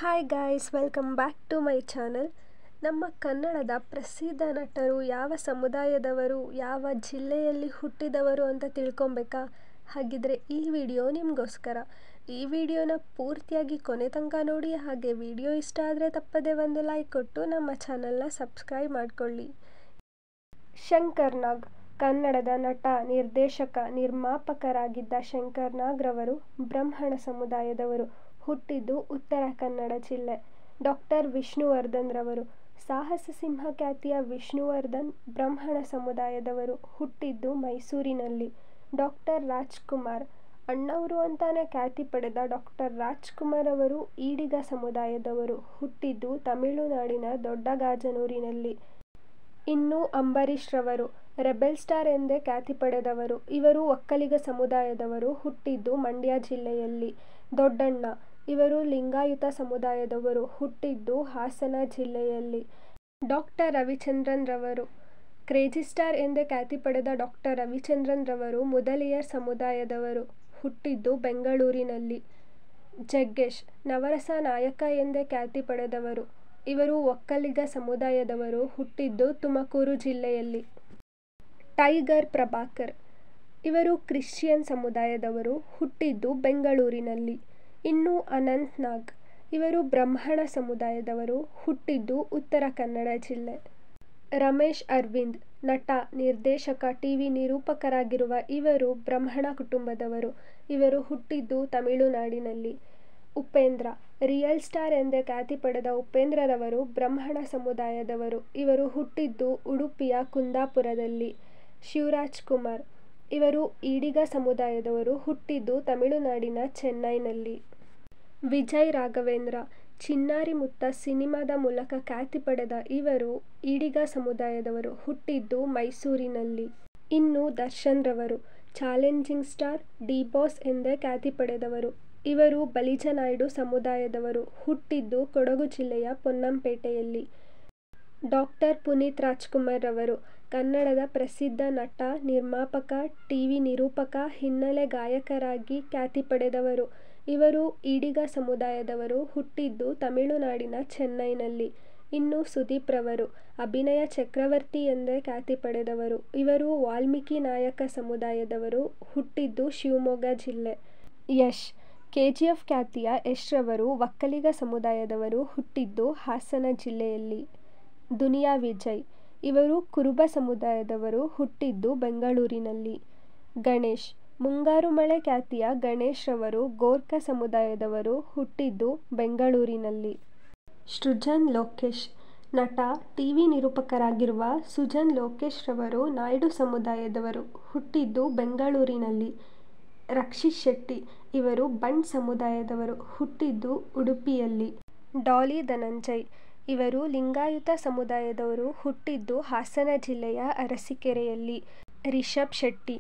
Hi guys, welcome back to my channel. ನಮ್ಮ ಕನ್ನಡದ ಪ್ರಸಿದ್ಧ ನಟರು ಯಾವ ಸಮುದಾಯದವರು, ಯಾವ ಜಿಲ್ಲೆಯಲ್ಲಿ ಹುಟ್ಟಿದವರು ಅಂತ ತಿಳ್ಕೊಬೇಕಾ? ಹಾಗಿದ್ರೆ ಈ ವಿಡಿಯೋ ನಿಮಗೋಸ್ಕರ. ಈ ವಿಡಿಯೋನ ಪೂರ್ತಿಯಾಗಿ ಕೊನೆ ತನಕ ನೋಡಿ. ಹಾಗೆ ವಿಡಿಯೋ ಇಷ್ಟ ಆದರೆ ತಪ್ಪದೆ ಒಂದು ಲೈಕ್ ಕೊಟ್ಟು ನಮ್ಮ ಚಾನಲ್ನ ಸಬ್ಸ್ಕ್ರೈಬ್ ಮಾಡ್ಕೊಳ್ಳಿ. ಶಂಕರ್ ನಾಗ್ ಕನ್ನಡದ ನಟ, ನಿರ್ದೇಶಕ, ನಿರ್ಮಾಪಕರಾಗಿದ್ದ ಶಂಕರ್ ನಾಗ್ ರವರು ಬ್ರಾಹ್ಮಣ ಸಮುದಾಯದವರು. ಹುಟ್ಟಿದ್ದು ಉತ್ತರ ಕನ್ನಡ ಜಿಲ್ಲೆ. ಡಾಕ್ಟರ್ ವಿಷ್ಣುವರ್ಧನ್ ರವರು ಸಾಹಸ ಸಿಂಹ ಖ್ಯಾತಿಯ ವಿಷ್ಣುವರ್ಧನ್ ಬ್ರಾಹ್ಮಣ ಸಮುದಾಯದವರು. ಹುಟ್ಟಿದ್ದು ಮೈಸೂರಿನಲ್ಲಿ. ಡಾಕ್ಟರ್ ರಾಜ್ಕುಮಾರ್ ಅಣ್ಣವರು ಅಂತಾನೆ ಖ್ಯಾತಿ ಪಡೆದ ಡಾಕ್ಟರ್ ರಾಜ್ಕುಮಾರ್ ಅವರು ಈಡಿಗ ಸಮುದಾಯದವರು. ಹುಟ್ಟಿದ್ದು ತಮಿಳುನಾಡಿನ ದೊಡ್ಡಗಾಜನೂರಿನಲ್ಲಿ. ಇನ್ನು ಅಂಬರೀಶ್ ರವರು ರೆಬೆಲ್ ಸ್ಟಾರ್ ಎಂದೇ ಖ್ಯಾತಿ ಪಡೆದವರು. ಇವರು ಒಕ್ಕಲಿಗ ಸಮುದಾಯದವರು. ಹುಟ್ಟಿದ್ದು ಮಂಡ್ಯ ಜಿಲ್ಲೆಯಲ್ಲಿ. ದೊಡ್ಡಣ್ಣ ಇವರು ಲಿಂಗಾಯತ ಸಮುದಾಯದವರು. ಹುಟ್ಟಿದ್ದು ಹಾಸನ ಜಿಲ್ಲೆಯಲ್ಲಿ. ಡಾಕ್ಟರ್ ರವಿಚಂದ್ರನ್ ರವರು ಕ್ರೇಜಿ ಸ್ಟಾರ್ ಎಂದೇ ಖ್ಯಾತಿ ಪಡೆದ ಡಾಕ್ಟರ್ ರವಿಚಂದ್ರನ್ ರವರು ಮುದಲಿಯರ್ ಸಮುದಾಯದವರು. ಹುಟ್ಟಿದ್ದು ಬೆಂಗಳೂರಿನಲ್ಲಿ. ಜಗ್ಗೇಶ್ ನವರಸ ನಾಯಕ ಎಂದೇ ಖ್ಯಾತಿ ಪಡೆದವರು. ಇವರು ಒಕ್ಕಲಿಗ ಸಮುದಾಯದವರು. ಹುಟ್ಟಿದ್ದು ತುಮಕೂರು ಜಿಲ್ಲೆಯಲ್ಲಿ. ಟೈಗರ್ ಪ್ರಭಾಕರ್ ಇವರು ಕ್ರಿಶ್ಚಿಯನ್ ಸಮುದಾಯದವರು. ಹುಟ್ಟಿದ್ದು ಬೆಂಗಳೂರಿನಲ್ಲಿ. ಇನ್ನು ಅನಂತ್ ನಾಗ್ ಇವರು ಬ್ರಾಹ್ಮಣ ಸಮುದಾಯದವರು. ಹುಟ್ಟಿದ್ದು ಉತ್ತರ ಕನ್ನಡ ಜಿಲ್ಲೆ. ರಮೇಶ್ ಅರವಿಂದ್ ನಟ, ನಿರ್ದೇಶಕ, ಟಿವಿ ನಿರೂಪಕರಾಗಿರುವ ಇವರು ಬ್ರಾಹ್ಮಣ ಕುಟುಂಬದವರು. ಇವರು ಹುಟ್ಟಿದ್ದು ತಮಿಳುನಾಡಿನಲ್ಲಿ. ಉಪೇಂದ್ರ ರಿಯಲ್ ಸ್ಟಾರ್ ಎಂದೇ ಖ್ಯಾತಿ ಪಡೆದ ಉಪೇಂದ್ರ ರವರು ಬ್ರಾಹ್ಮಣ ಸಮುದಾಯದವರು. ಇವರು ಹುಟ್ಟಿದ್ದು ಉಡುಪಿಯ ಕುಂದಾಪುರದಲ್ಲಿ. ಶಿವರಾಜ್ ಕುಮಾರ್ ಇವರು ಈಡಿಗ ಸಮುದಾಯದವರು. ಹುಟ್ಟಿದ್ದು ತಮಿಳುನಾಡಿನ ಚೆನ್ನೈನಲ್ಲಿ. ವಿಜಯ್ ರಾಘವೇಂದ್ರ ಚಿನ್ನಾರಿ ಮುತ್ತ ಸಿನಿಮಾದ ಮೂಲಕ ಖ್ಯಾತಿ ಪಡೆದ ಇವರು ಈಡಿಗ ಸಮುದಾಯದವರು. ಹುಟ್ಟಿದ್ದು ಮೈಸೂರಿನಲ್ಲಿ. ಇನ್ನು ದರ್ಶನ್ ರವರು ಚಾಲೆಂಜಿಂಗ್ ಸ್ಟಾರ್, ಡಿ ಬಾಸ್ ಎಂದೇ ಖ್ಯಾತಿ ಪಡೆದವರು. ಇವರು ಬಲಿಜ ನಾಯ್ಡು ಸಮುದಾಯದವರು. ಹುಟ್ಟಿದ್ದು ಕೊಡಗು ಜಿಲ್ಲೆಯ ಪೊನ್ನಂಪೇಟೆಯಲ್ಲಿ. ಡಾಕ್ಟರ್ ಪುನೀತ್ ರಾಜ್ಕುಮಾರ್ ರವರು ಕನ್ನಡದ ಪ್ರಸಿದ್ಧ ನಟ, ನಿರ್ಮಾಪಕ, ಟಿವಿ ನಿರೂಪಕ, ಹಿನ್ನೆಲೆ ಗಾಯಕರಾಗಿ ಖ್ಯಾತಿ ಪಡೆದವರು. ಇವರು ಈಡಿಗ ಸಮುದಾಯದವರು. ಹುಟ್ಟಿದ್ದು ತಮಿಳುನಾಡಿನ ಚೆನ್ನೈನಲ್ಲಿ. ಇನ್ನು ಸುದೀಪ್ ರವರು ಅಭಿನಯ ಚಕ್ರವರ್ತಿ ಎಂದೇ ಖ್ಯಾತಿ ಪಡೆದವರು. ಇವರು ವಾಲ್ಮೀಕಿ ನಾಯಕ ಸಮುದಾಯದವರು. ಹುಟ್ಟಿದ್ದು ಶಿವಮೊಗ್ಗ ಜಿಲ್ಲೆ. ಯಶ್ ಕೆಜಿಎಫ್ ಖ್ಯಾತಿಯ ಯಶ್ ರವರು ಒಕ್ಕಲಿಗ ಸಮುದಾಯದವರು. ಹುಟ್ಟಿದ್ದು ಹಾಸನ ಜಿಲ್ಲೆಯಲ್ಲಿ. ದುನಿಯಾ ವಿಜಯ್ ಇವರು ಕುರುಬ ಸಮುದಾಯದವರು. ಹುಟ್ಟಿದ್ದು ಬೆಂಗಳೂರಿನಲ್ಲಿ. ಗಣೇಶ್ ಮುಂಗಾರು ಮಳೆ ಖ್ಯಾತಿಯ ಗಣೇಶ್ ರವರು ಗೋರ್ಖ ಸಮುದಾಯದವರು. ಹುಟ್ಟಿದ್ದು ಬೆಂಗಳೂರಿನಲ್ಲಿ. ಸೃಜನ್ ಲೋಕೇಶ್ ನಟ, ಟಿವಿ ನಿರೂಪಕರಾಗಿರುವ ಸೃಜನ್ ಲೋಕೇಶ್ ರವರು ನಾಯ್ಡು ಸಮುದಾಯದವರು. ಹುಟ್ಟಿದ್ದು ಬೆಂಗಳೂರಿನಲ್ಲಿ. ರಕ್ಷಿತ್ ಶೆಟ್ಟಿ ಇವರು ಬಂಟ್ ಸಮುದಾಯದವರು. ಹುಟ್ಟಿದ್ದು ಉಡುಪಿಯಲ್ಲಿ. ಡಾಲಿ ಧನಂಜಯ್ ಇವರು ಲಿಂಗಾಯತ ಸಮುದಾಯದವರು. ಹುಟ್ಟಿದ್ದು ಹಾಸನ ಜಿಲ್ಲೆಯ ಅರಸೀಕೆರೆಯಲ್ಲಿ. ರಿಷಬ್ ಶೆಟ್ಟಿ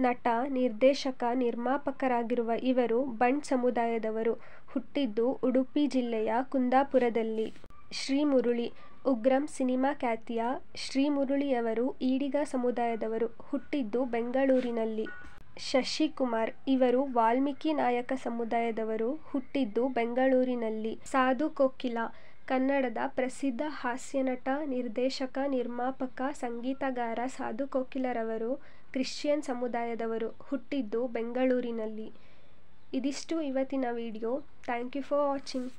ನಟ, ನಿರ್ದೇಶಕ, ನಿರ್ಮಾಪಕರಾಗಿರುವ ಇವರು ಬಂಟ್ ಸಮುದಾಯದವರು. ಹುಟ್ಟಿದ್ದು ಉಡುಪಿ ಜಿಲ್ಲೆಯ ಕುಂದಾಪುರದಲ್ಲಿ. ಶ್ರೀ ಮುರಳಿ ಉಗ್ರಂ ಸಿನಿಮಾ ಖ್ಯಾತಿಯ ಶ್ರೀ ಮುರಳಿಯವರು ಈಡಿಗ ಸಮುದಾಯದವರು. ಹುಟ್ಟಿದ್ದು ಬೆಂಗಳೂರಿನಲ್ಲಿ. ಶಶಿಕುಮಾರ್ ಇವರು ವಾಲ್ಮೀಕಿ ನಾಯಕ ಸಮುದಾಯದವರು. ಹುಟ್ಟಿದ್ದು ಬೆಂಗಳೂರಿನಲ್ಲಿ. ಸಾಧು ಕೋಕಿಲ ಕನ್ನಡದ ಪ್ರಸಿದ್ಧ ಹಾಸ್ಯ ನಟ, ನಿರ್ದೇಶಕ, ನಿರ್ಮಾಪಕ, ಸಂಗೀತಗಾರ ಸಾಧು ಕೋಕಿಲ ರವರು ಕ್ರಿಶ್ಚಿಯನ್ ಸಮುದಾಯದವರು. ಹುಟ್ಟಿದ್ದು ಬೆಂಗಳೂರಿನಲ್ಲಿ. ಇದಿಷ್ಟು ಇವತ್ತಿನ video. Thank you for watching.